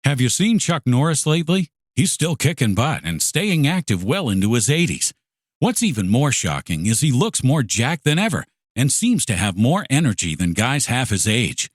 Have you seen Chuck Norris lately? He's still kicking butt and staying active well into his 80s. What's even more shocking is he looks more jacked than ever and seems to have more energy than guys half his age.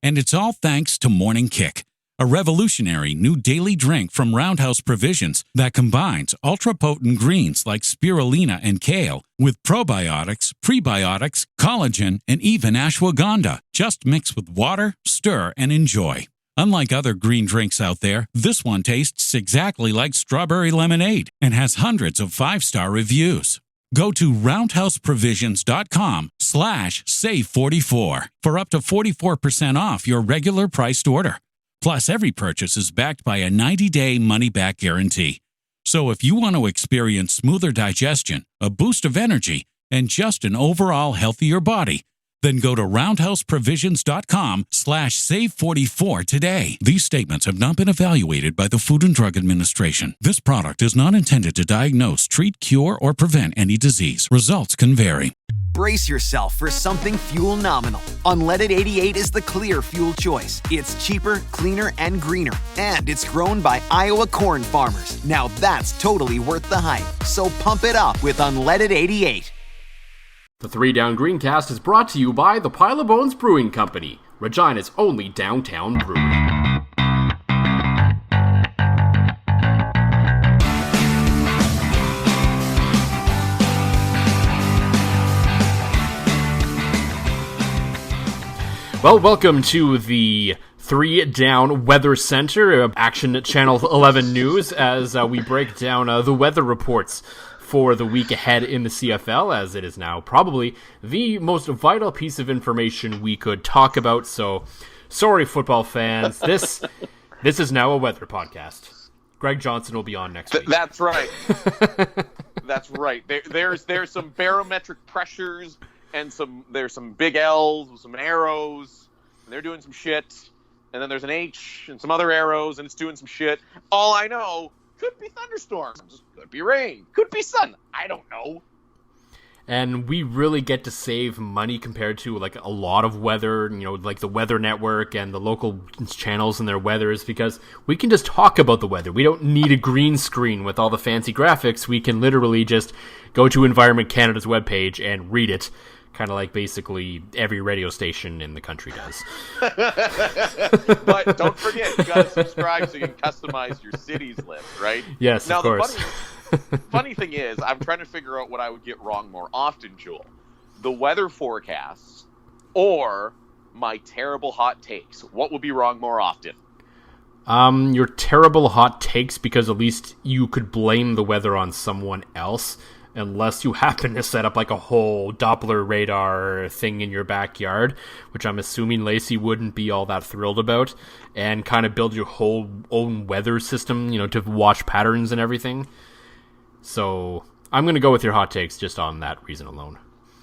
And it's all thanks to Morning Kick, a revolutionary new daily drink from Roundhouse Provisions that combines ultra-potent greens like spirulina and kale with probiotics, prebiotics, collagen, and even ashwagandha. Just mix with water, stir, and enjoy. Unlike other green drinks out there, this one tastes exactly like strawberry lemonade and has hundreds of 5-star reviews. Go to roundhouseprovisions.com/save44 for up to 44% off your regular priced order. Plus, every purchase is backed by a 90-day money-back guarantee. So if you want to experience smoother digestion, a boost of energy, and just an overall healthier body, then go to roundhouseprovisions.com/save44 today. These statements have not been evaluated by the Food and Drug Administration. This product is not intended to diagnose, treat, cure, or prevent any disease. Results can vary. Brace yourself for something fuel-nominal. Unleaded 88 is the clear fuel choice. It's cheaper, cleaner, and greener. And it's grown by Iowa corn farmers. Now that's totally worth the hype. So pump it up with Unleaded 88. The 3 Down Greencast is brought to you by the Pile of Bones Brewing Company, Regina's only downtown brewery. Well, welcome to the 3 Down Weather Center of Action Channel 11 News as we break down the weather reports for the week ahead in the CFL, as it is now probably the most vital piece of information we could talk about. So, sorry, football fans. This is now a weather podcast. Greg Johnson will be on next week. That's right. That's right. There's some barometric pressures and there's some big L's with some arrows, and they're doing some shit. And then there's an H and some other arrows, and it's doing some shit. All I know, could be thunderstorms, could be rain, could be sun. I don't know. And we really get to save money compared to like a lot of weather, like the Weather Network and the local channels and their weathers, because we can just talk about the weather. We don't need a green screen with all the fancy graphics. We can literally just go to Environment Canada's webpage and read it, kind of like basically every radio station in the country does. But don't forget, you got to subscribe so you can customize your city's list, right? Yes, now, of course. The funny thing is, I'm trying to figure out what I would get wrong more often, Joel. The weather forecasts or my terrible hot takes. What would be wrong more often? Your terrible hot takes, because at least you could blame the weather on someone else, unless you happen to set up like a whole Doppler radar thing in your backyard, which I'm assuming Lacey wouldn't be all that thrilled about, and kind of build your whole own weather system, to watch patterns and everything. So I'm going to go with your hot takes just on that reason alone.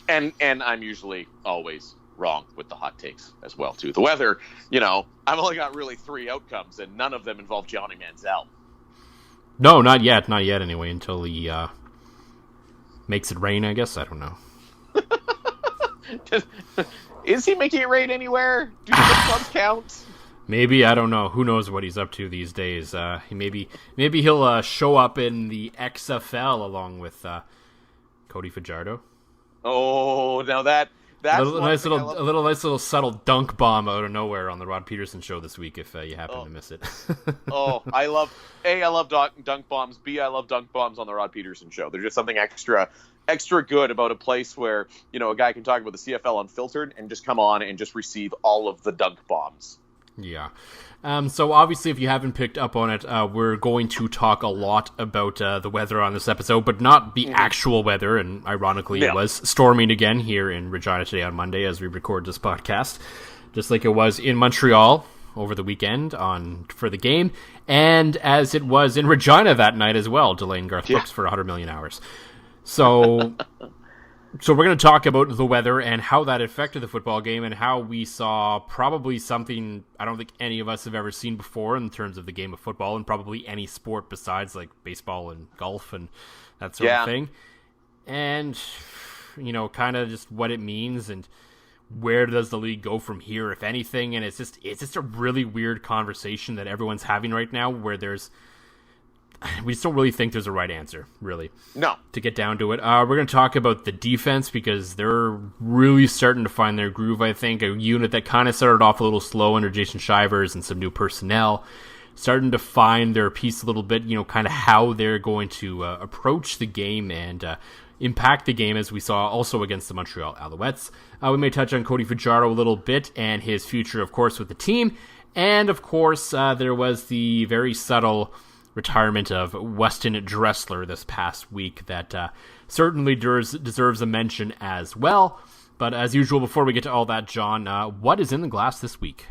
And I'm usually always wrong with the hot takes as well, too. The weather, I've only got really 3 outcomes, and none of them involve Johnny Manziel. No, not yet anyway, until he makes it rain, I guess. I don't know. Is he making it rain anywhere? Do the clubs count? Maybe, I don't know. Who knows what he's up to these days? Maybe he'll show up in the XFL along with Cody Fajardo. Oh, now that's a nice little subtle dunk bomb out of nowhere on the Rod Peterson show this week. If you happen to miss it. I love dunk bombs. B, I love dunk bombs on the Rod Peterson show. There's just something extra good about a place where a guy can talk about the CFL unfiltered and just come on and just receive all of the dunk bombs. Yeah. So obviously, if you haven't picked up on it, we're going to talk a lot about the weather on this episode, but not the actual weather. And ironically, It was storming again here in Regina today on Monday as we record this podcast, just like it was in Montreal over the weekend for the game, and as it was in Regina that night as well, delaying Garth Brooks for 100 million hours. So we're going to talk about the weather and how that affected the football game, and how we saw probably something I don't think any of us have ever seen before in terms of the game of football, and probably any sport besides like baseball and golf and that sort of thing. And, kind of just what it means and where does the league go from here, if anything? And it's just a really weird conversation that everyone's having right now, where we just don't really think there's a right answer, really. No. To get down to it. We're going to talk about the defense, because they're really starting to find their groove, I think. A unit that kind of started off a little slow under Jason Shivers and some new personnel, starting to find their piece a little bit, kind of how they're going to approach the game and impact the game, as we saw also against the Montreal Alouettes. We may touch on Cody Fajardo a little bit and his future, of course, with the team. And, of course, there was the very subtle retirement of Weston Dressler this past week that certainly deserves a mention as well. But as usual, before we get to all that, John, what is in the glass this week?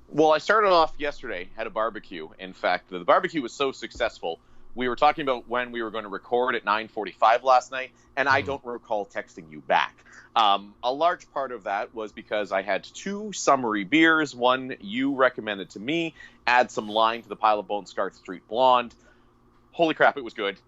Well, I started off yesterday, had a barbecue. In fact, the barbecue was so successful, we were talking about when we were going to record at 9:45 last night, and I don't recall texting you back. A large part of that was because I had 2 summery beers. One you recommended to me, add some lime to the Pile of Bones Scarlet Street Blonde. Holy crap, it was good.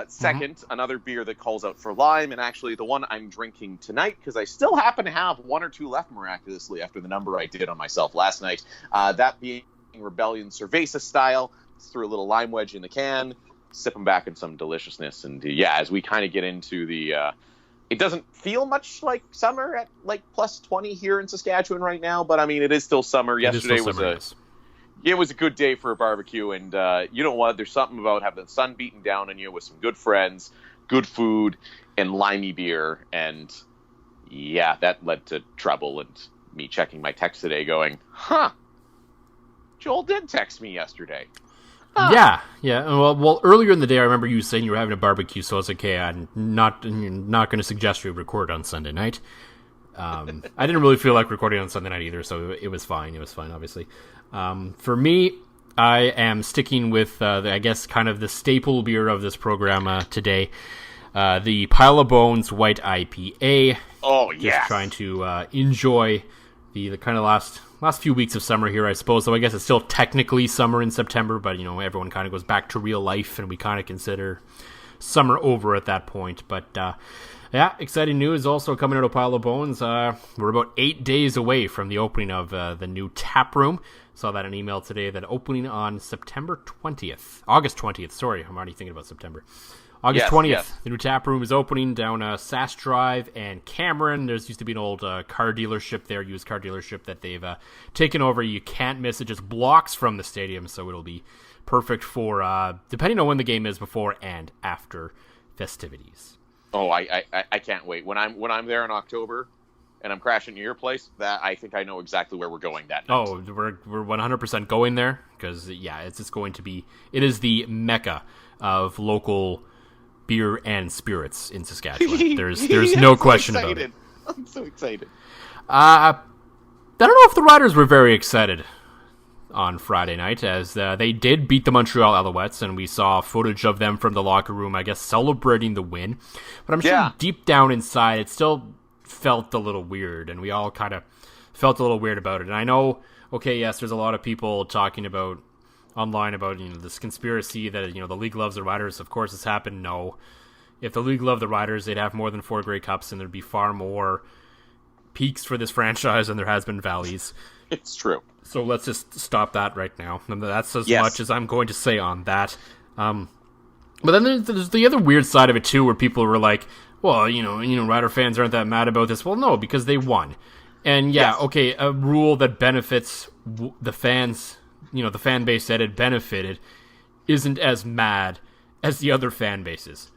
Second, another beer that calls out for lime, and actually the one I'm drinking tonight, because I still happen to have 1 or 2 left miraculously after the number I did on myself last night. That being Rebellion Cerveza style. Threw a little lime wedge in the can, sipping back in some deliciousness. And as we kind of get into the... it doesn't feel much like summer at like plus 20 here in Saskatchewan right now, but I mean, it is still summer. Yesterday was a good day for a barbecue, and you know what? There's something about having the sun beating down on you with some good friends, good food, and limey beer. And that led to trouble and me checking my text today going, Joel did text me yesterday. Yeah. Well, earlier in the day, I remember you saying you were having a barbecue, so I was like, okay, I'm not going to suggest we record on Sunday night. I didn't really feel like recording on Sunday night either, so it was fine. It was fine, obviously. For me, I am sticking with, I guess, kind of the staple beer of this program today, the Pile of Bones White IPA. Oh, yeah. Just trying to enjoy the kind of last few weeks of summer here, I suppose. So I guess it's still technically summer in September, but, everyone kind of goes back to real life, and we kind of consider summer over at that point. But, exciting news also coming out of Pile of Bones. We're about 8 days away from the opening of the new tap room. Saw that in an email today, that opening on August 20th. Sorry, I'm already thinking about September. August 20th, the new tap room is opening down Sass Drive and Cameron. There's used to be an old car dealership there, used car dealership that they've taken over. You can't miss it, just blocks from the stadium, so it'll be perfect for, depending on when the game is, before and after festivities. Oh, I can't wait. When I'm there in October and I'm crashing to your place, that I think I know exactly where we're going that night. Oh, we're 100% going there, because, it's just going to be, it is the mecca of local beer and spirits in Saskatchewan. There's no question about it. I'm so excited. I don't know if the Riders were very excited on Friday night, as they did beat the Montreal Alouettes, and we saw footage of them from the locker room, I guess, celebrating the win. But I'm sure deep down inside, it still felt a little weird, and we all kind of felt a little weird about it. And I know, yes, there's a lot of people talking about online about this conspiracy that the league loves the Riders. Of course, it's happened. No, if the league loved the Riders, they'd have more than 4 Grey Cups, and there'd be far more peaks for this franchise than there has been valleys. It's true. So let's just stop that right now. And that's as much as I'm going to say on that. But then there's the other weird side of it too, where people were like, well, Rider fans aren't that mad about this. Well, no, because they won. And a rule that benefits the fans, the fan base that it benefited, isn't as mad as the other fan bases.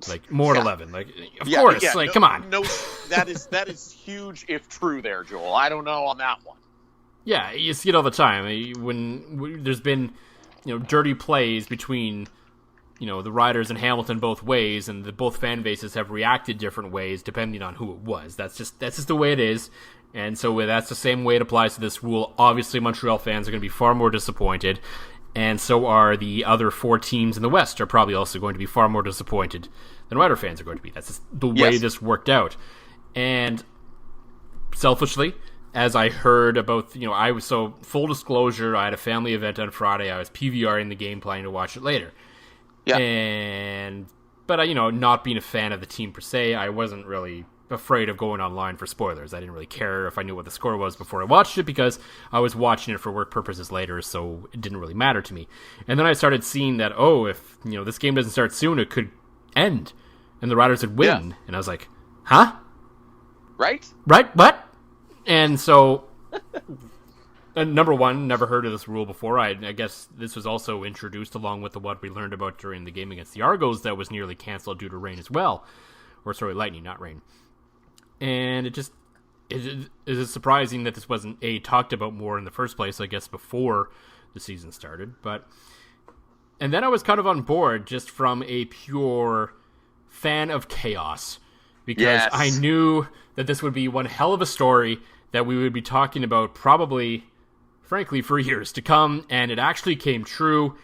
Like, more than 11. Like, of course, come on. No, that is huge if true there, Joel. I don't know on that one. Yeah, you see it all the time. When there's been, dirty plays between, the Riders and Hamilton both ways, and both fan bases have reacted different ways depending on who it was. That's just the way it is. And so that's the same way it applies to this rule. Obviously, Montreal fans are going to be far more disappointed, and so are the other 4 teams in the West are probably also going to be far more disappointed than Rider fans are going to be. That's just the way this worked out. And selfishly, as I heard about, full disclosure, I had a family event on Friday. I was PVRing the game, planning to watch it later. Yeah. But not being a fan of the team per se, I wasn't really afraid of going online for spoilers. I didn't really care if I knew what the score was before I watched it because I was watching it for work purposes later, so it didn't really matter to me. And then I started seeing that, if this game doesn't start soon, it could end, and the Riders would win. Yeah. And I was like, huh? Right? What? And so, number one, never heard of this rule before. I guess this was also introduced along with what we learned about during the game against the Argos that was nearly canceled due to rain as well. Or sorry, lightning, not rain. And it is surprising that this wasn't talked about more in the first place, I guess, before the season started. And then I was kind of on board just from a pure fan of chaos, because I knew that this would be one hell of a story that we would be talking about probably, frankly, for years to come, and it actually came true,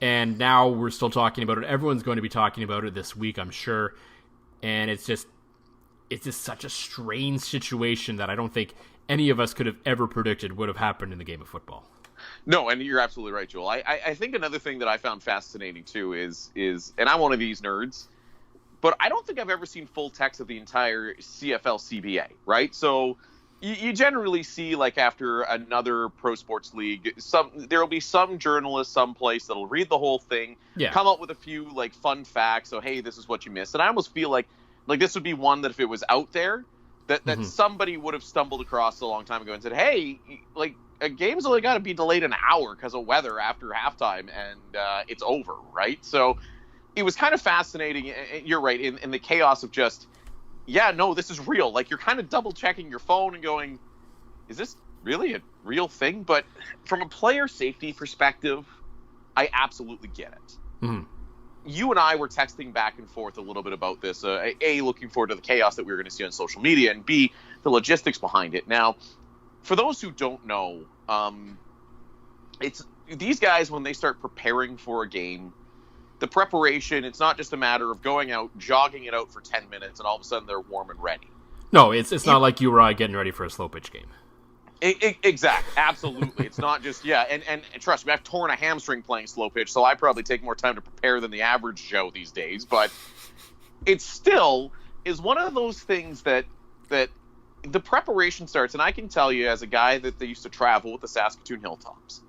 and now we're still talking about it. Everyone's going to be talking about it this week, I'm sure, and it's just such a strange situation that I don't think any of us could have ever predicted would have happened in the game of football. No, and you're absolutely right, Joel. I think another thing that I found fascinating, too, is and I'm one of these nerds, but I don't think I've ever seen full text of the entire CFL CBA, right? So you generally see, like, after another pro sports league, there will be some journalist someplace that'll read the whole thing, come up with a few, like, fun facts, so, hey, this is what you missed. And I almost feel like this would be one that if it was out there, that somebody would have stumbled across a long time ago and said, hey, like, a game's only got to be delayed an hour because of weather after halftime, and it's over, right? So it was kind of fascinating. You're right, in the chaos of just, this is real. Like, you're kind of double-checking your phone and going, is this really a real thing? But from a player safety perspective, I absolutely get it. Mm-hmm. You and I were texting back and forth a little bit about this. A, looking forward to the chaos that we were going to see on social media, and B, the logistics behind it. Now, for those who don't know, it's these guys, when they start preparing for a game, the preparation, it's not just a matter of going out, jogging it out for 10 minutes, and all of a sudden they're warm and ready. No, it's not like you or I getting ready for a slow pitch game. Exactly. Absolutely. It's not just, and trust me, I've torn a hamstring playing slow pitch, so I probably take more time to prepare than the average Joe these days, but it still is one of those things that the preparation starts, and I can tell you as a guy that they used to travel with the Saskatoon Hilltops,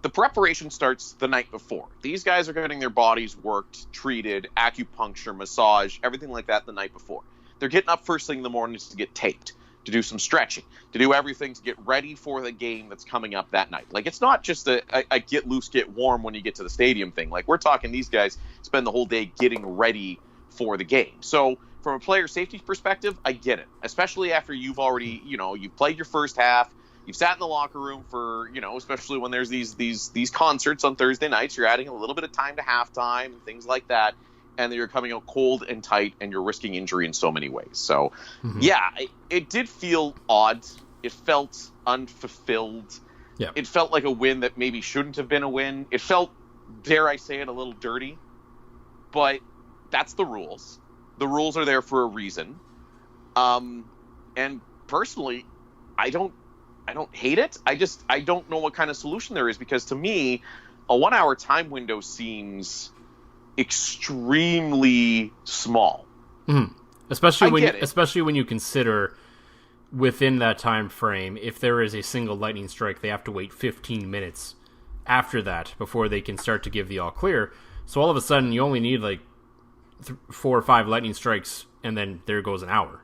the preparation starts the night before. These guys are getting their bodies worked, treated, acupuncture, massage, everything like that the night before. They're getting up first thing in the morning to get taped, to do some stretching, to do everything to get ready for the game that's coming up that night. Like, it's not just a get loose, get warm when you get to the stadium thing. Like, we're talking these guys spend the whole day getting ready for the game. So from a player safety perspective, I get it, especially after you've already, you've played your first half, you've sat in the locker room for, especially when there's these concerts on Thursday nights, you're adding a little bit of time to halftime and things like that, and then you're coming out cold and tight, and you're risking injury in so many ways. So, it did feel odd. It felt unfulfilled. Yeah. It felt like a win that maybe shouldn't have been a win. It felt, dare I say it, a little dirty. But that's the rules. The rules are there for a reason. And personally, I don't hate it. I don't know what kind of solution there is, because to me, a 1 hour time window seems extremely small. Mm-hmm. Especially when you consider within that time frame, if there is a single lightning strike, they have to wait 15 minutes after that before they can start to give the all clear. So all of a sudden, you only need like 4 or 5 lightning strikes, and then there goes an hour.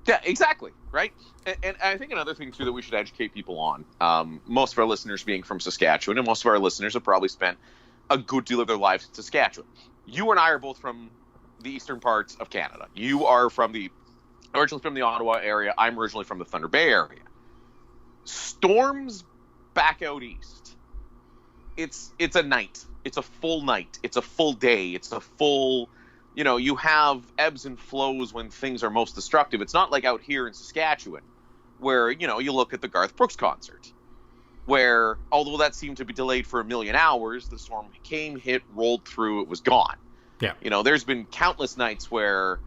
Yeah, exactly, right? And I think another thing, too, that we should educate people on, most of our listeners being from Saskatchewan, and most of our listeners have probably spent a good deal of their lives in Saskatchewan. You and I are both from the eastern parts of Canada. You are originally from the Ottawa area. I'm originally from the Thunder Bay area. Storms back out east. It's a night. It's a full night. It's a full day. It's a full, you have ebbs and flows when things are most destructive. It's not like out here in Saskatchewan where, you look at the Garth Brooks concert, where, although that seemed to be delayed for a million hours, the storm came, hit, rolled through, it was gone. Yeah. There's been countless nights where,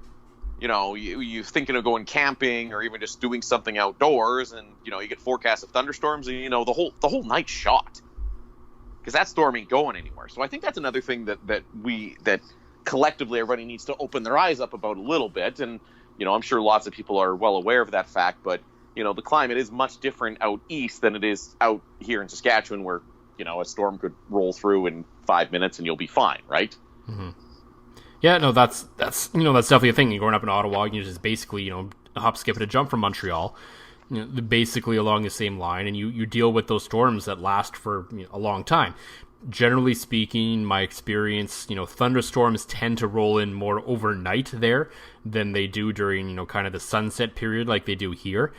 you're thinking of going camping or even just doing something outdoors, and, you get forecasts of thunderstorms, and, the whole night's shot. Because that storm ain't going anywhere. So I think that's another thing that collectively everybody needs to open their eyes up about a little bit. And, I'm sure lots of people are well aware of that fact, but the climate is much different out east than it is out here in Saskatchewan, where a storm could roll through in 5 minutes and you'll be fine, right? Mm-hmm. Yeah, no, that's definitely a thing. You're growing up in Ottawa, you're just basically a hop, skip, and a jump from Montreal, basically along the same line, and you deal with those storms that last for a long time. Generally speaking, my experience, thunderstorms tend to roll in more overnight there than they do during kind of the sunset period like they do here.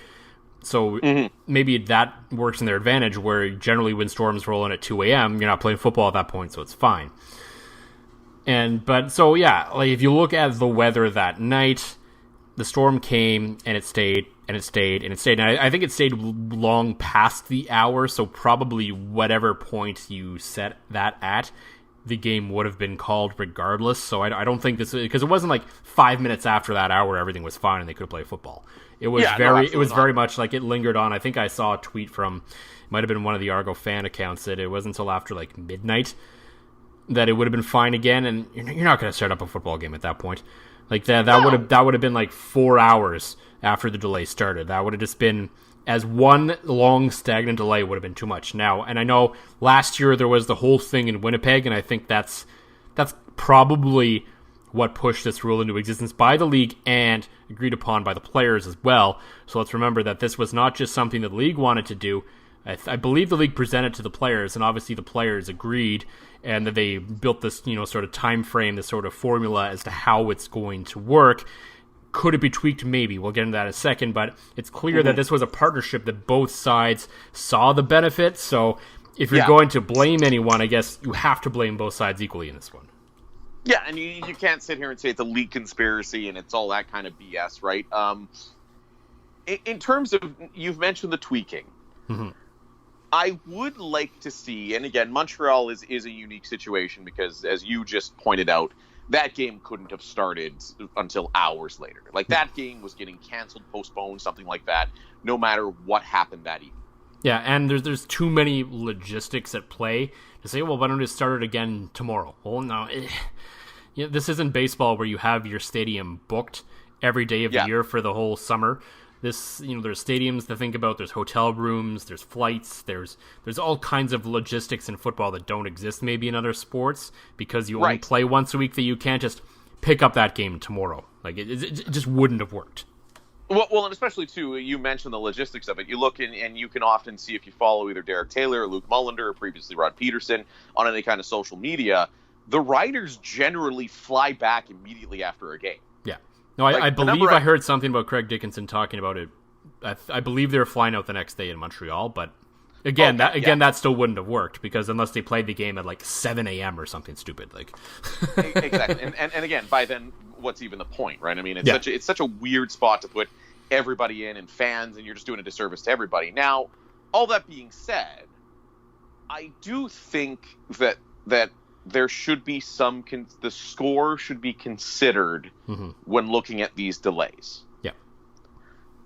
So maybe that works in their advantage, where generally when storms roll in at 2 a.m., you're not playing football at that point, so it's fine. But if you look at the weather that night, the storm came and it stayed and it stayed and it stayed. And I think it stayed long past the hour, so probably whatever point you set that at, the game would have been called regardless. So I don't think this, because it wasn't like 5 minutes after that hour everything was fine and they could play football. It was very much like it lingered on. I think I saw a tweet from, it might have been one of the Argo fan accounts, that it wasn't until after like midnight that it would have been fine again, and you're not going to start up a football game at that point. Like that would have been like 4 hours after the delay started. That would have just been, as one long stagnant delay would have been too much. Now, and I know last year there was the whole thing in Winnipeg, and I think that's probably what pushed this rule into existence by the league and agreed upon by the players as well. So let's remember that this was not just something that the league wanted to do. I believe the league presented to the players, and obviously the players agreed, and that they built this, sort of time frame, this sort of formula as to how it's going to work. Could it be tweaked? Maybe. We'll get into that in a second, but it's clear that this was a partnership that both sides saw the benefits. So if you're going to blame anyone, I guess you have to blame both sides equally in this one. Yeah, and you can't sit here and say it's a league conspiracy and it's all that kind of BS, right? In terms of, you've mentioned the tweaking. Mm-hmm. I would like to see, and again, Montreal is a unique situation because, as you just pointed out, that game couldn't have started until hours later. Like, that game was getting canceled, postponed, something like that, no matter what happened that evening. Yeah, and there's too many logistics at play to say, well, why don't we start it again tomorrow? Well, no. This isn't baseball where you have your stadium booked every day of the year for the whole summer. There's stadiums to think about, there's hotel rooms, there's flights, there's all kinds of logistics in football that don't exist maybe in other sports, because you only play once a week, that you can't just pick up that game tomorrow. Like, it just wouldn't have worked. Well, and especially, too, you mentioned the logistics of it. You look in, and you can often see, if you follow either Derek Taylor or Luke Mullender or previously Rod Peterson on any kind of social media, the riders generally fly back immediately after a game. Yeah. No, I believe I heard something about Craig Dickinson talking about it. I believe they were flying out the next day in Montreal, but again, that still wouldn't have worked, because unless they played the game at like 7 a.m. or something stupid, like exactly. And again, by then, what's even the point, right? I mean, it's such a weird spot to put everybody in and fans, and you're just doing a disservice to everybody. Now, all that being said, I do think that there should be the score should be considered when looking at these delays. Yeah.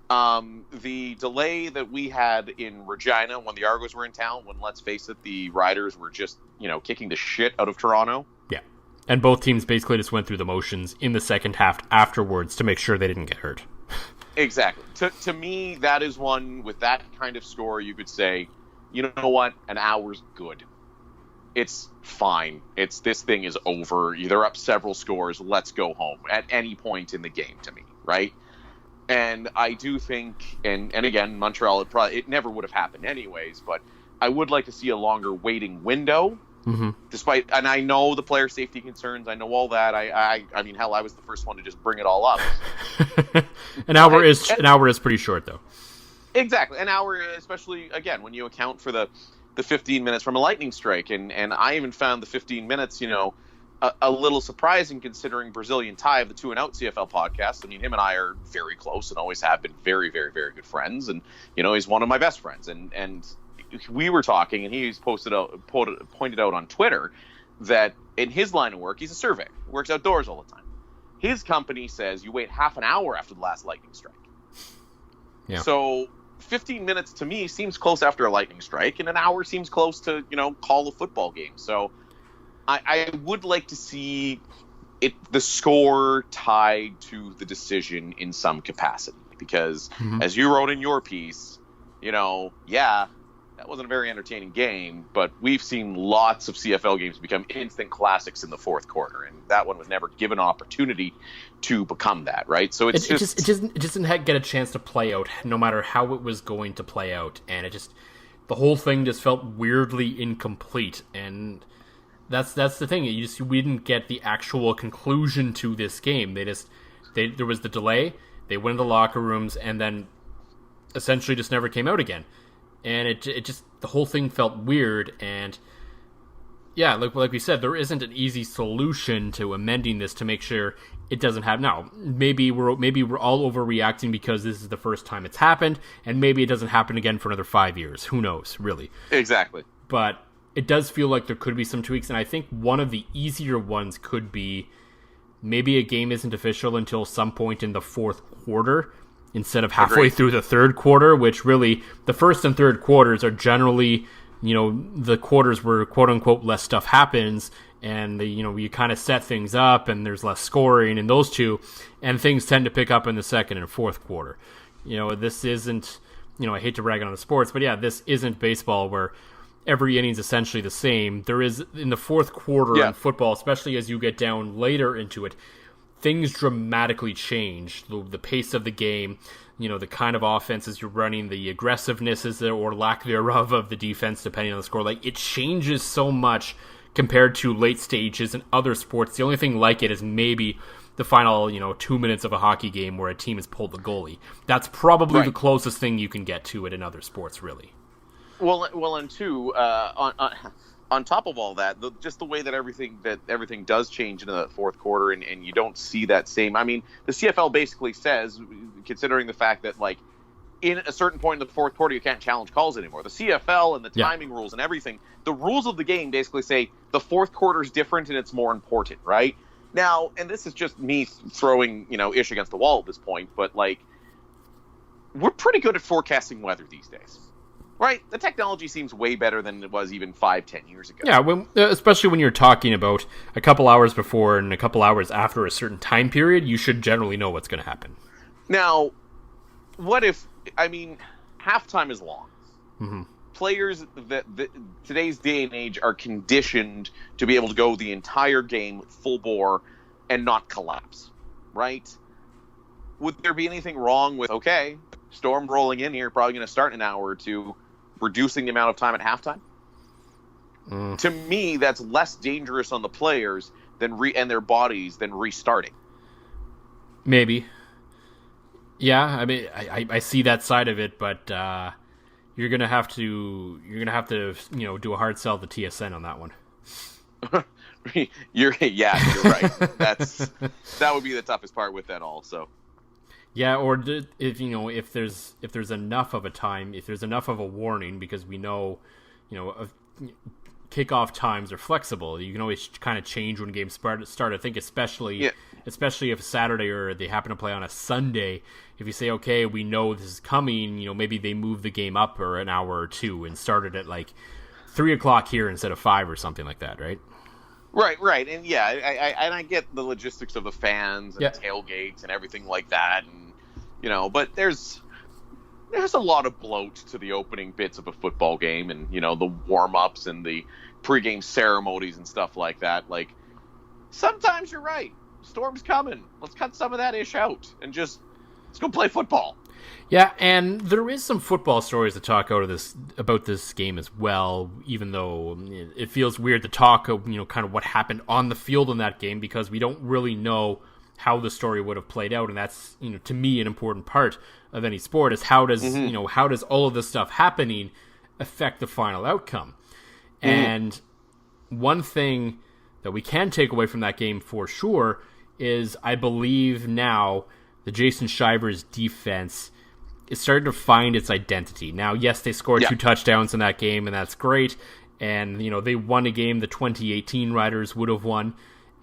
The delay that we had in Regina when the Argos were in town, when, let's face it, the Riders were just, kicking the shit out of Toronto. Yeah. And both teams basically just went through the motions in the second half afterwards to make sure they didn't get hurt. Exactly. To me, that is one, with that kind of score, you could say, you know what, an hour's good. It's fine. This thing is over. They're up several scores. Let's go home at any point in the game, to me, right? And I do think, and again, Montreal, it never would have happened anyways, but I would like to see a longer waiting window. Despite, and I know the player safety concerns, I know all that. I mean, hell, I was the first one to just bring it all up. An hour is pretty short, though. Exactly, an hour, especially again when you account for the 15 minutes from a lightning strike, and I even found the 15 minutes, a little surprising, considering Brazilian Ty of the 2 and Out CFL podcast. I mean, him and I are very close and always have been very, very, very good friends, and he's one of my best friends, and we were talking, and he's pointed out on Twitter that in his line of work, he's a surveyor, works outdoors all the time. His company says you wait half an hour after the last lightning strike. Yeah. So 15 minutes to me seems close after a lightning strike, and an hour seems close to, call a football game. So I would like to see the score tied to the decision in some capacity. Because as you wrote in your piece, that wasn't a very entertaining game, but we've seen lots of CFL games become instant classics in the fourth quarter, and that one was never given an opportunity to become that, right? So it just didn't get a chance to play out, no matter how it was going to play out, and the whole thing just felt weirdly incomplete, and that's the thing. We didn't get the actual conclusion to this game. There was the delay. They went into the locker rooms, and then essentially just never came out again. And it just, the whole thing felt weird, and yeah, like we said, there isn't an easy solution to amending this to make sure it doesn't happen. Now, maybe we're all overreacting because this is the first time it's happened, and maybe it doesn't happen again for another 5 years. Who knows, really? Exactly. But it does feel like there could be some tweaks, and I think one of the easier ones could be maybe a game isn't official until some point in the fourth quarter, instead of halfway through the third quarter, which really, the first and third quarters are generally, the quarters where quote-unquote less stuff happens, and you kind of set things up, and there's less scoring in those two, and things tend to pick up in the second and fourth quarter. This isn't, I hate to rag on the sports, but yeah, this isn't baseball where every inning's essentially the same. There is, in the fourth quarter in football, especially as you get down later into it, things dramatically change. The pace of the game, the kind of offenses you're running, the aggressiveness or lack thereof of the defense, depending on the score. Like, it changes so much compared to late stages in other sports. The only thing like it is maybe the final, 2 minutes of a hockey game where a team has pulled the goalie. That's probably the closest thing you can get to it in other sports, really. Well, and two, on top of all that, just the way that everything does change in the fourth quarter, and you don't see that same. I mean, the CFL basically says, considering the fact that, like, in a certain point in the fourth quarter, you can't challenge calls anymore. The CFL and the timing rules and everything, the rules of the game basically say the fourth quarter is different and it's more important, right? Now, and this is just me throwing, ish against the wall at this point, but, like, we're pretty good at forecasting weather these days. Right, the technology seems way better than it was even 5-10 years ago. Yeah, especially when you're talking about a couple hours before and a couple hours after a certain time period, you should generally know what's going to happen. Now, what if, halftime is long. Mm-hmm. Players that today's day and age are conditioned to be able to go the entire game full bore and not collapse, right? Would there be anything wrong with, storm rolling in here, probably going to start in an hour or two, reducing the amount of time at halftime? To me, that's less dangerous on the players and their bodies than restarting. Maybe. Yeah, I see that side of it, but you're gonna have to do a hard sell to TSN on that one. You're right. That would be the toughest part with that also. Yeah, or if there's enough of a time, if there's enough of a warning, because we know, kickoff times are flexible. You can always kind of change when games start. I think especially if Saturday or they happen to play on a Sunday, if you say, okay, we know this is coming, maybe they move the game up or an hour or two and start it at like 3:00 here instead of 5 or something like that, right? Right, and I get the logistics of the fans and tailgates and everything like that, and but there's a lot of bloat to the opening bits of a football game, and the warm-ups and the pregame ceremonies and stuff like that. Like, sometimes you're right, storm's coming. Let's cut some of that ish out and let's go play football. Yeah, and there is some football stories to talk about this game as well, even though it feels weird to talk, kind of what happened on the field in that game, because we don't really know how the story would have played out, and that's, to me, an important part of any sport, is how does, how does all of this stuff happening affect the final outcome? And one thing that we can take away from that game for sure is, I believe now, the Jason Shivers defense is starting to find its identity. Now, yes, they scored 2 touchdowns in that game, and that's great. And, they won a game the 2018 Riders would have won.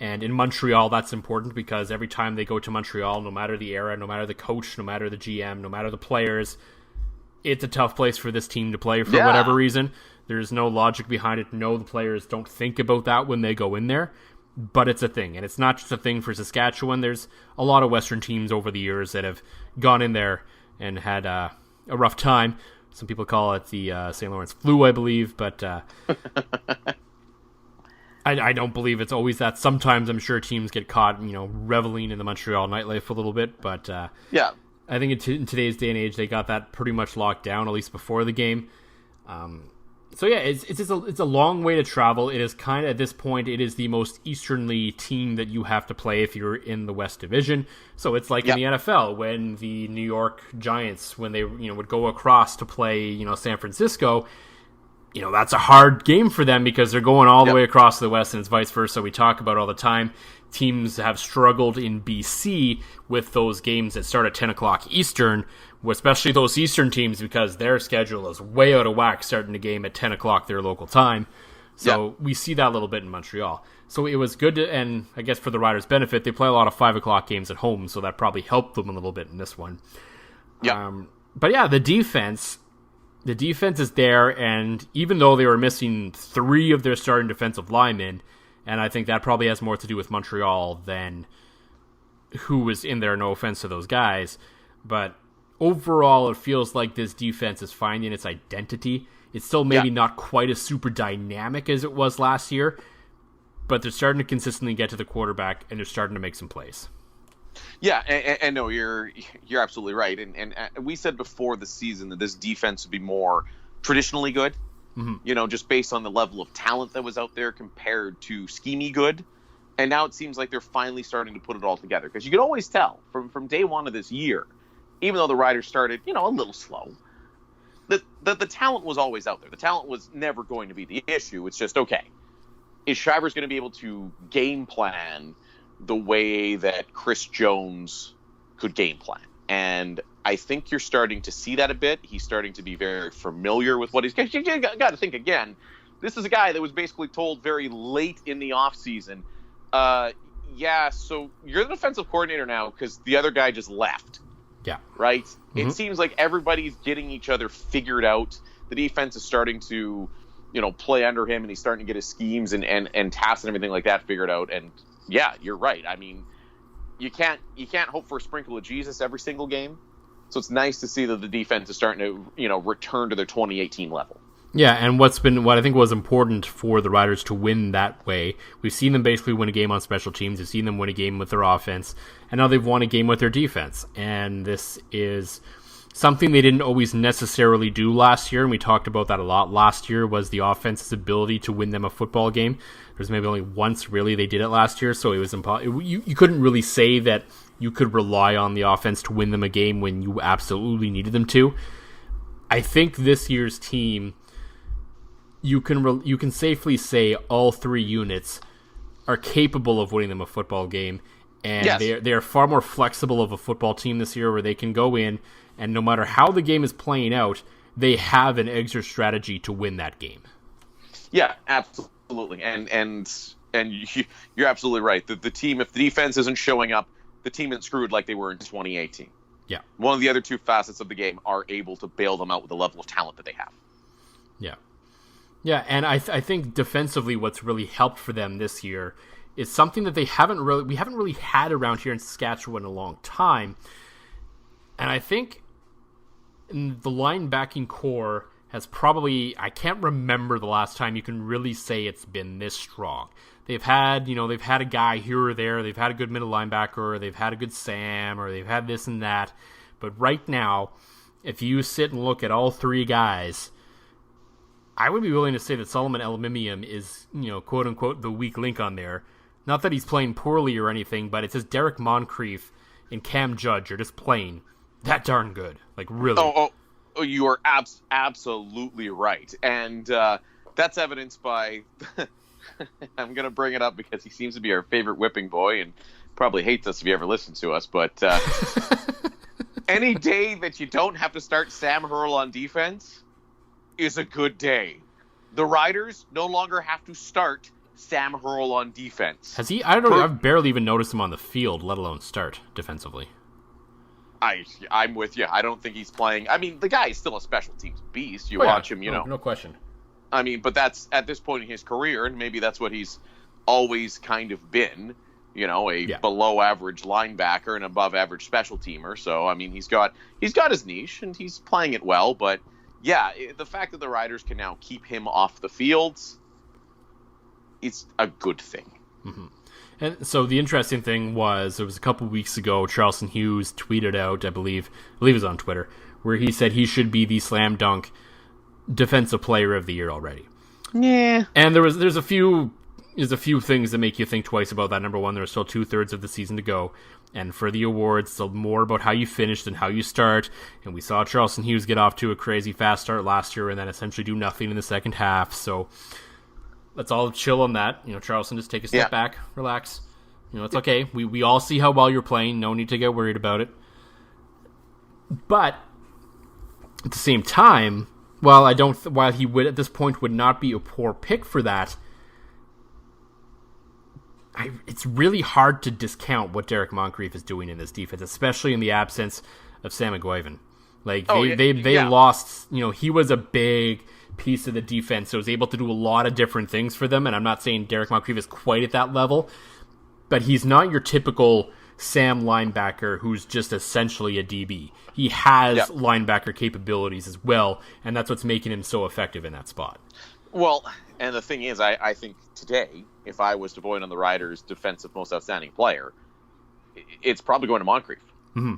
And in Montreal, that's important, because every time they go to Montreal, no matter the era, no matter the coach, no matter the GM, no matter the players, it's a tough place for this team to play for whatever reason. There's no logic behind it. No, the players don't think about that when they go in there. but it's a thing. And it's not just a thing for Saskatchewan. There's a lot of Western teams over the years that have gone in there and had a rough time. Some people call it the St. Lawrence flu, I believe, but I don't believe it's always that. Sometimes I'm sure teams get caught, reveling in the Montreal nightlife a little bit, but yeah, I think in today's day and age, they got that pretty much locked down, at least before the game. So yeah, it's a long way to travel. It is kind of, at this point, it is the most easternly team that you have to play if you're in the West Division. So it's like in the NFL when the New York Giants, when they would go across to play San Francisco. That's a hard game for them because they're going all the way across the West, and it's vice versa. We talk about all the time. Teams have struggled in BC with those games that start at 10 o'clock Eastern, especially those Eastern teams, because their schedule is way out of whack starting the game at 10 o'clock their local time. So we see that a little bit in Montreal. So it was good to, and I guess for the Riders' benefit, they play a lot of 5 o'clock games at home, so that probably helped them a little bit in this one. But yeah, the defense is there, and even though they were missing 3 of their starting defensive linemen, and I think that probably has more to do with Montreal than who was in there, no offense to those guys, but overall it feels like this defense is finding its identity. It's still maybe not quite as super dynamic as it was last year, but they're starting to consistently get to the quarterback, and they're starting to make some plays. Yeah, and no, you're absolutely right. And we said before the season that this defense would be more traditionally good, just based on the level of talent that was out there compared to schemey good. And now it seems like they're finally starting to put it all together. Because you could always tell from day one of this year, even though the Riders started, a little slow, the talent was always out there. The talent was never going to be the issue. It's just, okay, is Shivers going to be able to game plan the way that Chris Jones could game plan? And I think you're starting to see that a bit. He's starting to be very familiar with what he's... You got to think again, this is a guy that was basically told very late in the offseason, so you're the defensive coordinator now because the other guy just left. Yeah. Right? It seems like everybody's getting each other figured out. The defense is starting to, play under him, and he's starting to get his schemes and tasks and everything like that figured out. And yeah, you're right. I mean, you can't hope for a sprinkle of Jesus every single game. So it's nice to see that the defense is starting to, return to their 2018 level. Yeah, and what I think was important for the Riders to win that way, we've seen them basically win a game on special teams, we've seen them win a game with their offense, and now they've won a game with their defense. And this is something they didn't always necessarily do last year, and we talked about that a lot last year, was the offense's ability to win them a football game. There's maybe only once really they did it last year, so it was impossible. You couldn't really say that you could rely on the offense to win them a game when you absolutely needed them to. I think this year's team, you can safely say all 3 units are capable of winning them a football game, and they are far more flexible of a football team this year, where they can go in, and no matter how the game is playing out, they have an exit strategy to win that game. Yeah, absolutely. And you're absolutely right. The team, if the defense isn't showing up, the team is screwed like they were in 2018. Yeah. One of the other 2 facets of the game are able to bail them out with the level of talent that they have. Yeah. Yeah, and I think defensively what's really helped for them this year is something that we haven't really had around here in Saskatchewan in a long time. And I think the linebacking core has probably, I can't remember the last time you can really say it's been this strong. They've had a guy here or there, they've had a good middle linebacker, or they've had a good Sam, or they've had this and that. But right now, if you sit and look at all 3 guys, I would be willing to say that Solomon Elamimium is, quote unquote, the weak link on there. Not that he's playing poorly or anything, but it's just Derek Moncrief and Cam Judge are just playing that darn good. Like, really. Oh, you are absolutely right. And that's evidenced by... I'm going to bring it up because he seems to be our favorite whipping boy and probably hates us if he ever listens to us. But any day that you don't have to start Sam Hurl on defense is a good day. The Riders no longer have to start Sam Hurl on defense. Has he? I don't know. I've barely even noticed him on the field, let alone start defensively. I'm with you. I don't think he's playing. I mean, the guy is still a special teams beast. You watch him, no question. I mean, but that's at this point in his career, and maybe that's what he's always kind of been, below average linebacker and above average special teamer. So, I mean, he's got his niche and he's playing it well. But yeah, the fact that the Riders can now keep him off the field, it's a good thing. Mm-hmm. And so the interesting thing was, it was a couple weeks ago, Charleston Hughes tweeted out, I believe it was on Twitter, where he said he should be the slam dunk defensive player of the year already. Yeah. And there's a few things that make you think twice about that. Number one, there's still 2/3 of the season to go. And for the awards, it's more about how you finish than how you start. And we saw Charleston Hughes get off to a crazy fast start last year and then essentially do nothing in the second half. So let's all chill on that. Charleston, just take a step back, relax. It's okay. We all see how well you're playing. No need to get worried about it. But at the same time, while he would at this point would not be a poor pick for that, it's really hard to discount what Derek Moncrief is doing in this defense, especially in the absence of Sam McGuivan. They lost. He was a big piece of the defense, so was able to do a lot of different things for them. And I'm not saying Derek Moncrief is quite at that level, but he's not your typical Sam linebacker who's just essentially a DB. He has linebacker capabilities as well, and that's what's making him so effective in that spot. Well, and the thing is, I think today, if I was to vote on the Riders' defensive most outstanding player, it's probably going to Moncrief. Mm-hmm.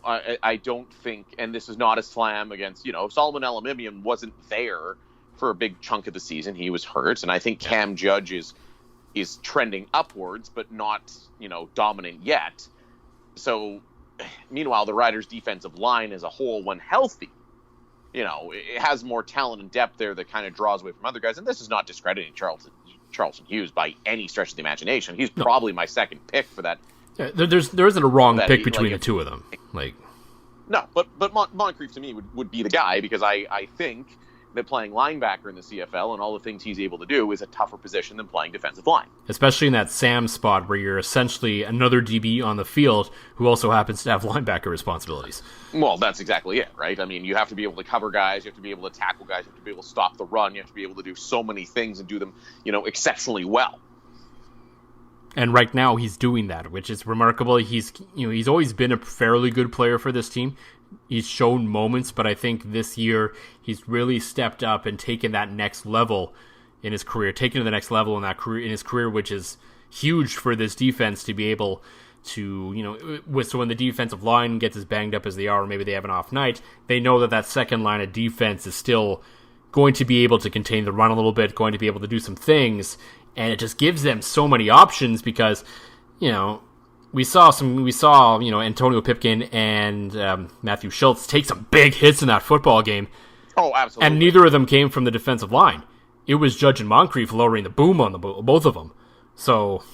I don't think, and this is not a slam against, Solomon Elamimian wasn't there for a big chunk of the season. He was hurt, and I think Cam Judge is trending upwards, but not, dominant yet. So, meanwhile, the Riders' defensive line as a whole, when healthy, it has more talent and depth there that kind of draws away from other guys. And this is not discrediting Charleston Hughes by any stretch of the imagination. He's probably my second pick for that. Yeah, there isn't a wrong pick between the two of them. No, but Moncrief to me would be the guy, because I think that playing linebacker in the CFL and all the things he's able to do is a tougher position than playing defensive line. Especially in that Sam spot where you're essentially another DB on the field who also happens to have linebacker responsibilities. Well, that's exactly it, right? I mean, you have to be able to cover guys, you have to be able to tackle guys, you have to be able to stop the run, you have to be able to do so many things and do them, exceptionally well. And right now he's doing that, which is remarkable. He's always been a fairly good player for this team. He's shown moments, but I think this year he's really stepped up and taken that next level in his career, taken to the next level in his career, which is huge for this defense to be able to, so when the defensive line gets as banged up as they are, or maybe they have an off night, they know that second line of defense is still going to be able to contain the run a little bit, going to be able to do some things, and it just gives them so many options because, we saw Antonio Pipkin and Matthew Schultz take some big hits in that football game. Oh, absolutely. And neither of them came from the defensive line. It was Judge and Moncrief lowering the boom on both of them. So,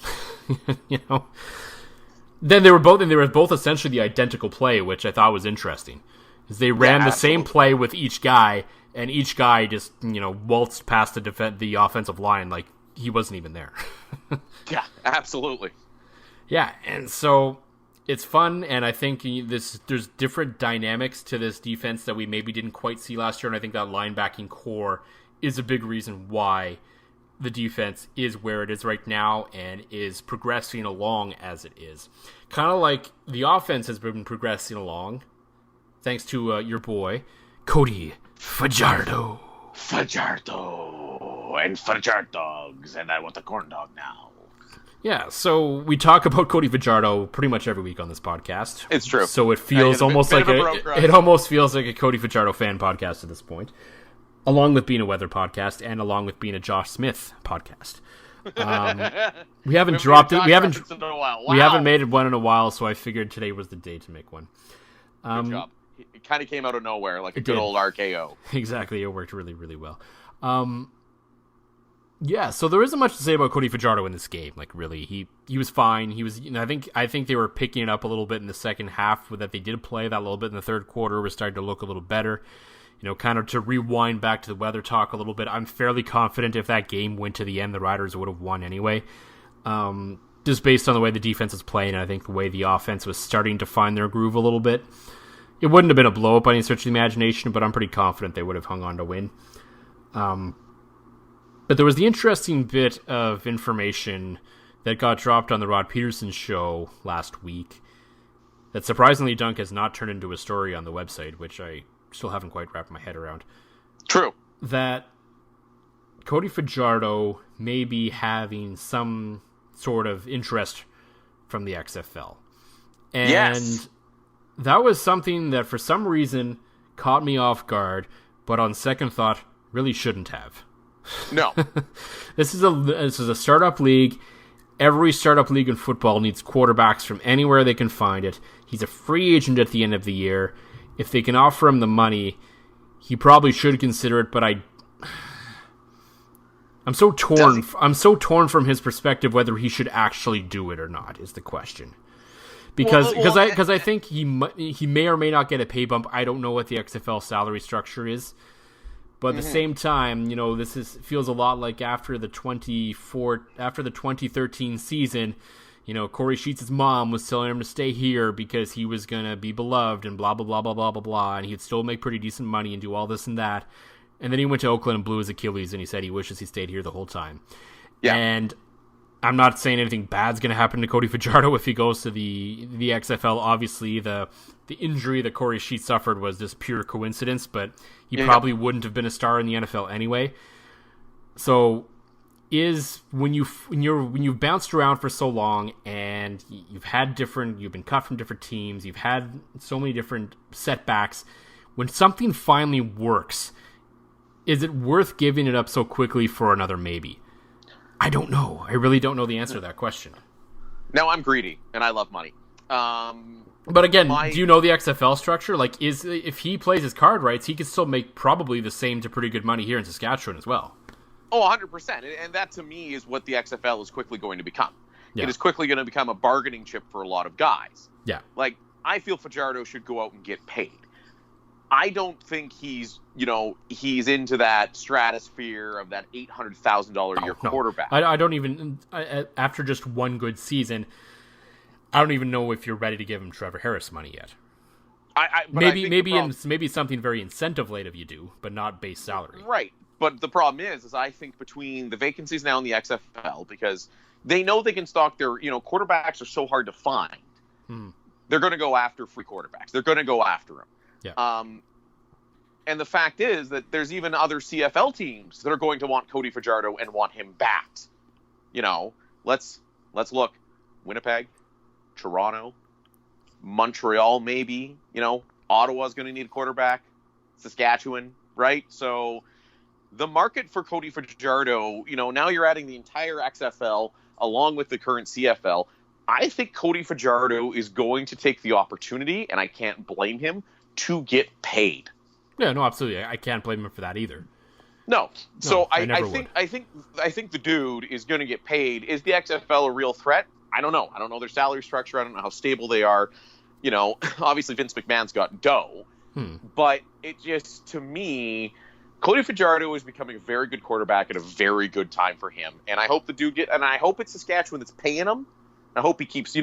then they were both essentially the identical play, which I thought was interesting. Is they ran the same play with each guy, and each guy just waltzed past the offensive line like he wasn't even there. Yeah, absolutely. Yeah, and so it's fun, and I think there's different dynamics to this defense that we maybe didn't quite see last year, and I think that linebacking core is a big reason why the defense is where it is right now and is progressing along as it is. Kind of like the offense has been progressing along, thanks to your boy, Cody Fajardo. Fajardo and Fajardogs, and I want a corn dog now. Yeah, so we talk about Cody Fajardo pretty much every week on this podcast. It's true. So it feels almost like it almost feels like a Cody Fajardo fan podcast at this point, along with being a weather podcast and along with being a Josh Smith podcast. We haven't dropped it. We haven't made one in a while, so I figured today was the day to make one. Good job. It kind of came out of nowhere, like a good old RKO. Exactly, it worked really, really well. Yeah, so there isn't much to say about Cody Fajardo in this game. Like, really, he was fine. He was, I think they were picking it up a little bit in the second half. That they did play that a little bit in the third quarter. Was starting to look a little better. Kind of to rewind back to the weather talk a little bit. I'm fairly confident if that game went to the end, the Riders would have won anyway. Just based on the way the defense was playing, and I think the way the offense was starting to find their groove a little bit. It wouldn't have been a blow up by any stretch of the imagination, but I'm pretty confident they would have hung on to win. But there was the interesting bit of information that got dropped on the Rod Peterson show last week that surprisingly Dunk has not turned into a story on the website, which I still haven't quite wrapped my head around. True. That Cody Fajardo may be having some sort of interest from the XFL. And that was something that for some reason caught me off guard, but on second thought, really shouldn't have. No. This is a startup league. Every startup league in football needs quarterbacks from anywhere they can find it. He's a free agent at the end of the year. If they can offer him the money, he probably should consider it, but I'm so torn. I'm so torn from his perspective whether he should actually do it or not is the question. Because I think he may or may not get a pay bump. I don't know what the XFL salary structure is, but at the same time, this feels a lot like after the 2013 season. Corey Sheets' mom was telling him to stay here because he was gonna be beloved and blah blah blah blah blah blah blah, and he'd still make pretty decent money and do all this and that. And then he went to Oakland and blew his Achilles, and he said he wishes he stayed here the whole time. Yeah. And I'm not saying anything bad's going to happen to Cody Fajardo if he goes to the XFL. Obviously, the injury that Corey Sheets suffered was just pure coincidence, but he probably wouldn't have been a star in the NFL anyway. So, when you've bounced around for so long and you've been cut from different teams, you've had so many different setbacks, when something finally works, is it worth giving it up so quickly for another maybe? I don't know. I really don't know the answer to that question. Now, I'm greedy, and I love money. But again, do you know the XFL structure? If he plays his card rights, he could still make probably the same to pretty good money here in Saskatchewan as well. Oh, 100%. And that, to me, is what the XFL is quickly going to become. Yeah. It is quickly going to become a bargaining chip for a lot of guys. Yeah. I feel Fajardo should go out and get paid. I don't think he's into that stratosphere of that $800,000 a year quarterback. I don't even, after just one good season, I don't even know if you're ready to give him Trevor Harris money yet. Maybe something very incentive-led of you do, but not base salary. Right. But the problem is I think between the vacancies now in the XFL, because they know they can stock their, quarterbacks are so hard to find. They're going to go after free quarterbacks. They're going to go after them. Yeah. And the fact is that there's even other CFL teams that are going to want Cody Fajardo and want him backed. Let's look. Winnipeg, Toronto, Montreal, maybe. Ottawa's going to need a quarterback. Saskatchewan, right? So the market for Cody Fajardo, now you're adding the entire XFL along with the current CFL. I think Cody Fajardo is going to take the opportunity, and I can't blame him, to get paid. Yeah, no, absolutely. I can't blame him for that either. No. So I think the dude is going to get paid. Is the XFL a real threat? I don't know. I don't know their salary structure. I don't know how stable they are. Obviously Vince McMahon's got dough. But it just, to me, Cody Fajardo is becoming a very good quarterback at a very good time for him. And I hope the dude and I hope it's Saskatchewan that's paying him. I hope he keeps,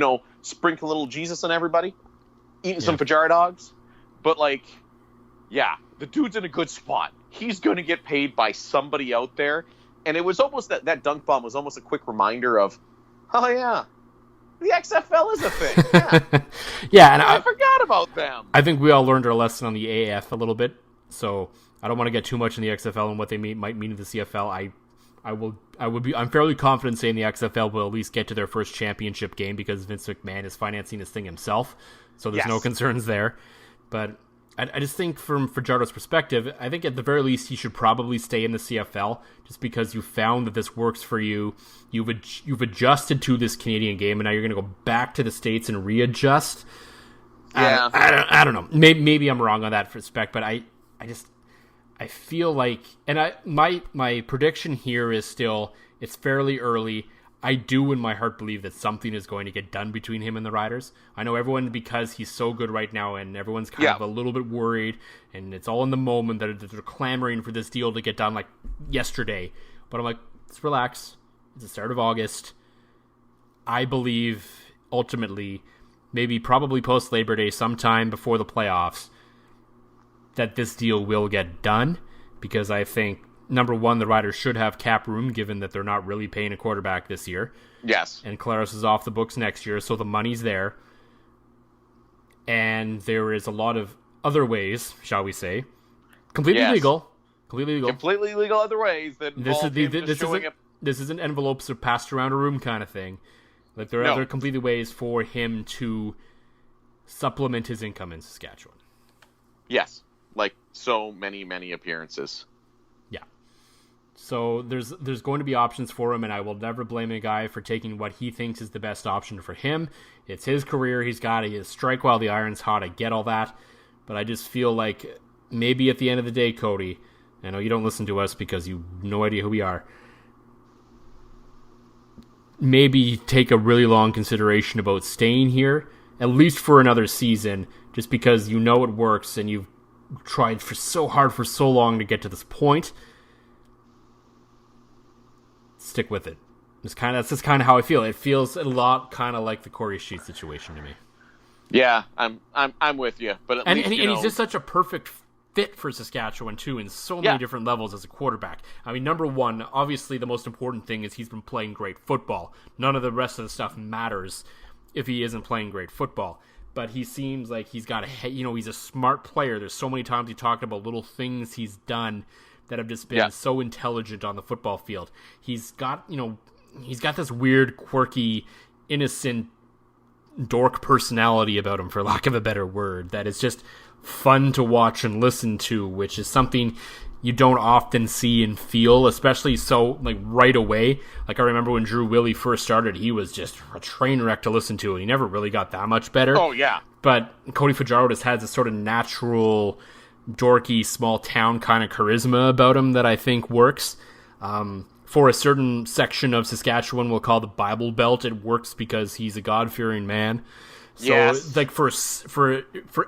sprinkling a little Jesus on everybody, eating some Fajardo dogs. But the dude's in a good spot. He's going to get paid by somebody out there. And it was almost that dunk bomb was almost a quick reminder of, oh yeah, the XFL is a thing. Yeah, yeah, and I forgot about them. I think we all learned our lesson on the AAF a little bit. So I don't want to get too much in the XFL and what they might mean to the CFL. I'm fairly confident saying the XFL will at least get to their first championship game because Vince McMahon is financing this thing himself. So there's no concerns there. But I just think from Fajardo's perspective, I think at the very least he should probably stay in the CFL just because you found that this works for you. You've adjusted to this Canadian game, and now you're going to go back to the States and readjust. Yeah. I don't know. Maybe I'm wrong on that respect, but I feel like, and my prediction here is still, it's fairly early. I do in my heart believe that something is going to get done between him and the Riders. I know everyone, because he's so good right now and everyone's kind of a little bit worried and it's all in the moment that they're clamoring for this deal to get done like yesterday. But I'm like, let's relax. It's the start of August. I believe ultimately, maybe probably post Labor Day, sometime before the playoffs, that this deal will get done because I think number one, the Riders should have cap room, given that they're not really paying a quarterback this year. Yes. And Claros is off the books next year, so the money's there. And there is a lot of other ways, shall we say, completely legal. Completely legal other ways that this isn't envelopes are passed around a room kind of thing. Like there are other completely ways for him to supplement his income in Saskatchewan. Yes, like so many appearances. Yeah. So there's going to be options for him, and I will never blame a guy for taking what he thinks is the best option for him. It's his career. He's got to strike while the iron's hot. I get all that. But I just feel like maybe at the end of the day, Cody, I know you don't listen to us because you have no idea who we are. Maybe take a really long consideration about staying here, at least for another season, just because you know it works and you've tried so hard for so long to get to this point. Stick with it. That's just kind of how I feel. It feels a lot kind of like the Corey Sheets situation to me. Yeah, I'm with you, but at least, he's just such a perfect fit for Saskatchewan too, in so many different levels as a quarterback. I mean, number one, obviously the most important thing is he's been playing great football. None of the rest of the stuff matters if he isn't playing great football. But he seems like he's got he's a smart player. There's so many times he talked about little things he's done that have just been so intelligent on the football field. He's got this weird, quirky, innocent dork personality about him, for lack of a better word, that is just fun to watch and listen to, which is something you don't often see and feel, especially so like right away. Like I remember when Drew Willie first started, he was just a train wreck to listen to, and he never really got that much better. Oh yeah. But Cody Fajardo just has this sort of natural, dorky, small town kind of charisma about him that I think works. For a certain section of Saskatchewan we'll call the Bible Belt, it works because he's a God-fearing man. So, like, for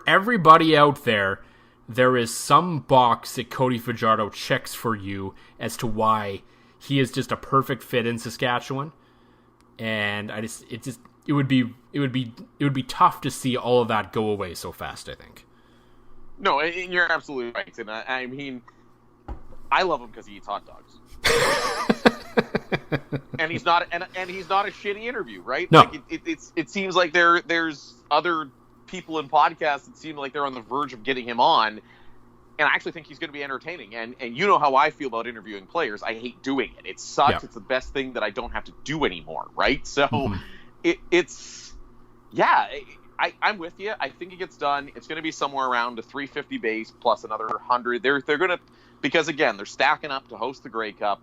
everybody out there, there is some box that Cody Fajardo checks for you as to why he is just a perfect fit in Saskatchewan. And it would be tough to see all of that go away so fast, I think. No, and you're absolutely right. And I mean, I love him because he eats hot dogs. and he's not a shitty interview, right? No. Like it seems like there's other people in podcasts that seem like they're on the verge of getting him on, and I actually think he's going to be entertaining. And you know how I feel about interviewing players. I hate doing it. It sucks. Yeah. It's the best thing that I don't have to do anymore, right? So I'm with you. I think it gets done. It's going to be somewhere around a 350 base plus another 100. They're going to, because again, they're stacking up to host the Grey Cup.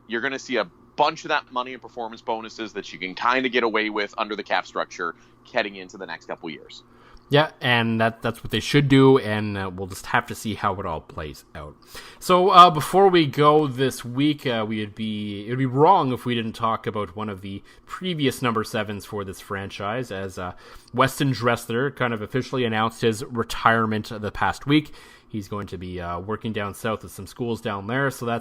You're going to see a bunch of that money and performance bonuses that you can kind of get away with under the cap structure heading into the next couple years. Yeah, and that's what they should do, and we'll just have to see how it all plays out. So before we go this week, it would be wrong if we didn't talk about one of the previous number 7s for this franchise, as Weston Dressler kind of officially announced his retirement the past week. He's going to be working down south at some schools down there, so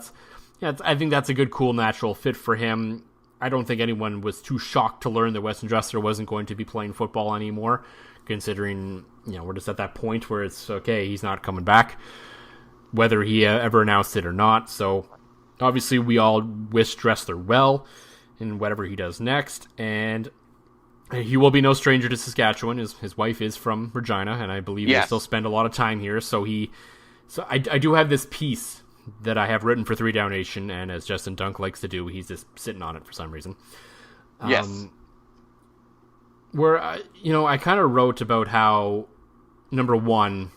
I think that's a good, cool, natural fit for him. I don't think anyone was too shocked to learn that Weston Dressler wasn't going to be playing football anymore, considering, we're just at that point where it's okay, he's not coming back, whether he ever announced it or not. So obviously we all wish Dressler well in whatever he does next, and he will be no stranger to Saskatchewan. His wife is from Regina, and I believe they still spend a lot of time here. So I do have this piece that I have written for 3 Down Nation, and as Justin Dunk likes to do, he's just sitting on it for some reason. Where I kind of wrote about how, number one,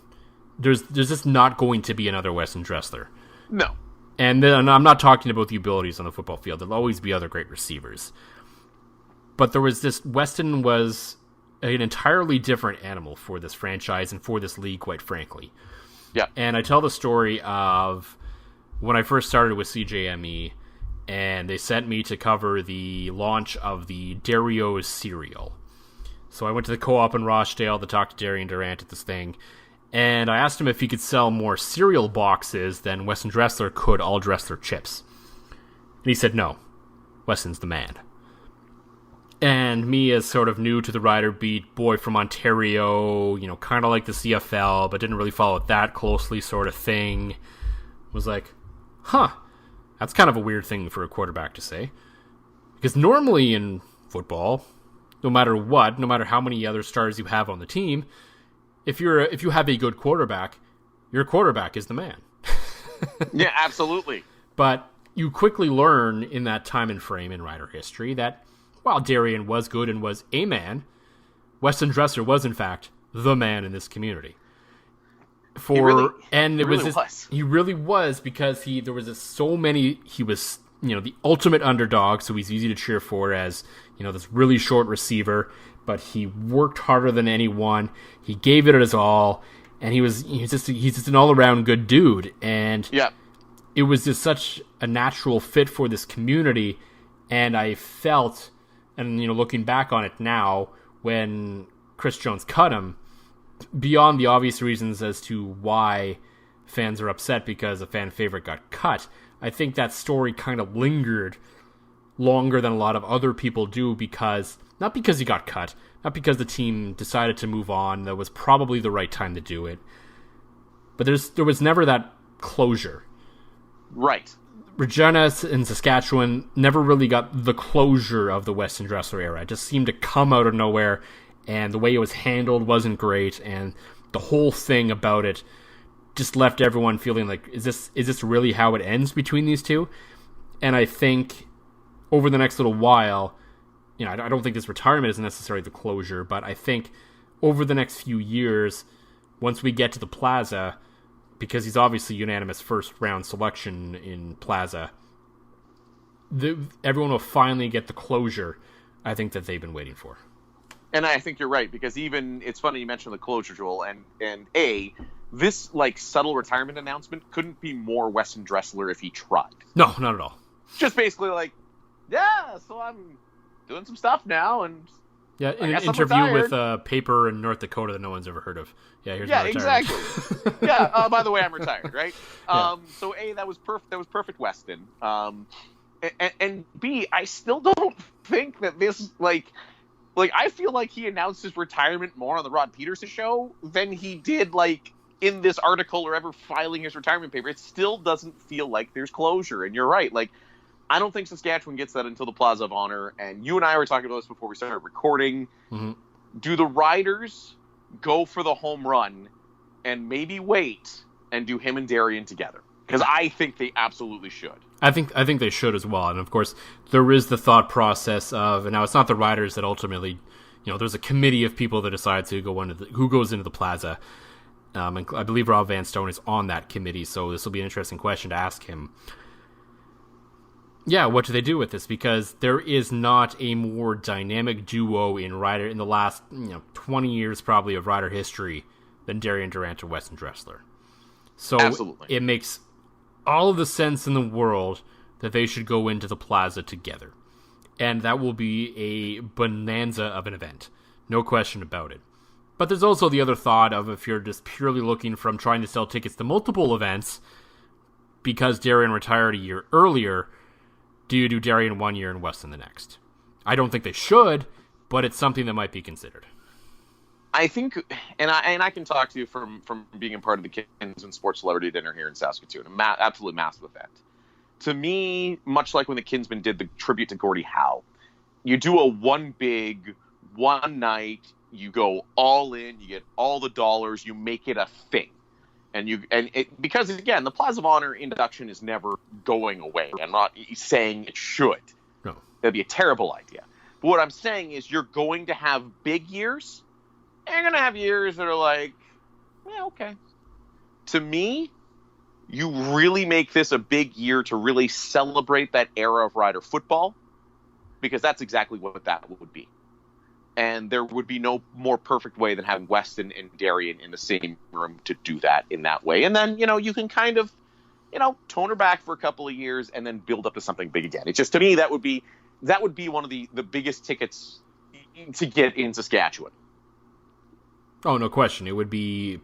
there's just not going to be another Weston Dressler. No. And then I'm not talking about the abilities on the football field. There'll always be other great receivers. But Weston was an entirely different animal for this franchise and for this league, quite frankly. Yeah. And I tell the story of when I first started with CJME, and they sent me to cover the launch of the Dario's cereal. So I went to the co-op in Rochdale to talk to Darian Durant at this thing, and I asked him if he could sell more cereal boxes than Weston Dressler could all Dressler chips. And he said no. Weston's the man. And me, as sort of new to the Rider beat, boy from Ontario, kind of like the CFL, but didn't really follow it that closely sort of thing, was like, huh, That's kind of a weird thing for a quarterback to say. Because normally in football, no matter what, no matter how many other stars you have on the team, if you have a good quarterback, your quarterback is the man. Yeah, absolutely. But you quickly learn in that time and frame in Rider history that while Darian was good and was a man, Weston Dressler was in fact the man in this community. He really was because he was the ultimate underdog, so he's easy to cheer for as, this really short receiver, but he worked harder than anyone. He gave it his all, and he's just an all-around good dude. And it was just such a natural fit for this community, and I felt, and looking back on it now, when Chris Jones cut him, beyond the obvious reasons as to why fans are upset because a fan favorite got cut, I think that story kind of lingered longer than a lot of other people do not because he got cut, not because the team decided to move on, that was probably the right time to do it, but there was never that closure. Right. Regina and Saskatchewan never really got the closure of the Weston Dressler era. It just seemed to come out of nowhere, and the way it was handled wasn't great, and the whole thing about it just left everyone feeling like, is this really how it ends between these two? And I think over the next little while, I don't think this retirement is necessarily the closure, but I think over the next few years, once we get to the Plaza, because he's obviously unanimous first round selection in Plaza, everyone will finally get the closure I think that they've been waiting for. And I think you're right, because it's funny you mentioned the closure, Joel, and this subtle retirement announcement couldn't be more Weston Dressler if he tried. No, not at all. Just basically so I'm doing some stuff now, and in an interview with a paper in North Dakota that no one's ever heard of. Here's my retirement. Exactly. By the way, I'm retired, right? So A, that was perfect. That was perfect, Weston. And B, I still don't think that this I feel like he announced his retirement more on the Rod Peterson show than he did in this article or ever filing his retirement paper. It still doesn't feel like there's closure. And you're right. I don't think Saskatchewan gets that until the Plaza of Honor. And you and I were talking about this before we started recording. Mm-hmm. Do the Riders go for the home run and maybe wait and do him and Darian together? Because I think they absolutely should. I think they should as well. And of course, there is the thought process of, and now it's not the Riders that ultimately, there's a committee of people that decide to go who goes into the Plaza. And I believe Rob Van Stone is on that committee, so this will be an interesting question to ask him. Yeah, what do they do with this? Because there is not a more dynamic duo in the last 20 years probably of Rider history than Darian Durant and Weston Dressler. So absolutely. It makes all of the sense in the world that they should go into the Plaza together. And that will be a bonanza of an event. No question about it. But there's also the other thought of, if you're just purely looking from trying to sell tickets to multiple events, because Darian retired a year earlier, do you do Darian 1 year and Weston the next? I don't think they should, but it's something that might be considered. I think, and I can talk to you from being a part of the Kinsman Sports Celebrity Dinner here in Saskatoon, absolute massive event. To me, much like when the Kinsmen did the tribute to Gordie Howe, you do a one night, you go all in, you get all the dollars, you make it a thing. Because again, the Plaza of Honor induction is never going away. I'm not saying it should. No. That'd be a terrible idea. But what I'm saying is you're going to have big years, and you're going to have years that are okay. To me, you really make this a big year to really celebrate that era of Rider football, because that's exactly what that would be. And there would be no more perfect way than having Weston and Darian in the same room to do that in that way. And then, you can kind of, tone her back for a couple of years and then build up to something big again. It's just, to me, that would be one of the biggest tickets to get in Saskatchewan. Oh, no question. It would be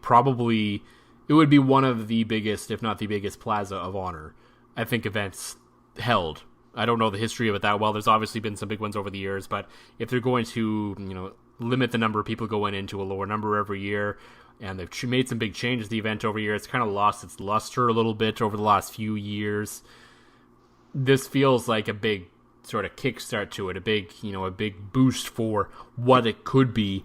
one of the biggest, if not the biggest, Plaza of Honor, I think, events held. I don't know the history of it that well. There's obviously been some big ones over the years, but if they're going to, limit the number of people going into a lower number every year, and they've made some big changes to the event over year, it's kind of lost its luster a little bit over the last few years. this feels like a big sort of kickstart to it, a big boost for what it could be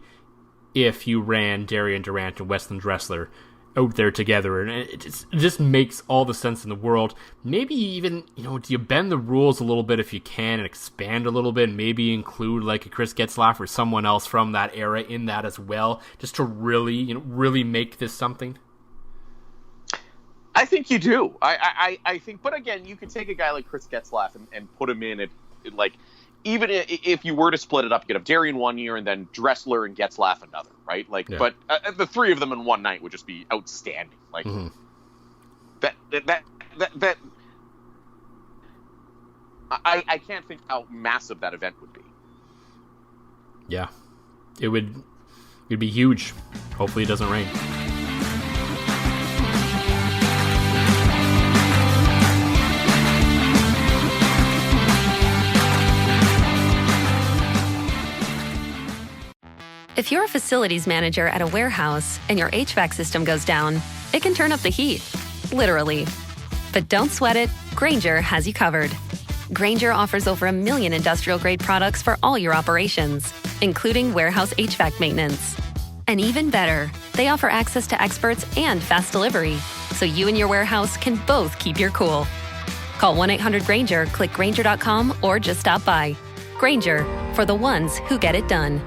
if you ran Darian Durant and Weston Dressler out there together, and it just makes all the sense in the world. Maybe even, do you bend the rules a little bit if you can and expand a little bit, maybe include like a Chris Getzlaf or someone else from that era in that as well, just to really make this something? I think you do. I think, but again, you could take a guy like Chris Getzlaf and put him in it, like, even if you were to split it up, you could have Darian one year and then Dressler and Getzlaf another, right? Like, yeah. But the three of them in one night would just be outstanding. Like, that I can't think how massive that event would be. Yeah, it'd be huge. Hopefully, it doesn't rain. If you're a facilities manager at a warehouse and your HVAC system goes down, it can turn up the heat, literally. But don't sweat it, Grainger has you covered. Grainger offers over 1 million industrial-grade products for all your operations, including warehouse HVAC maintenance. And even better, they offer access to experts and fast delivery, so you and your warehouse can both keep your cool. Call 1-800-GRAINGER, click Grainger.com, or just stop by. Grainger, for the ones who get it done.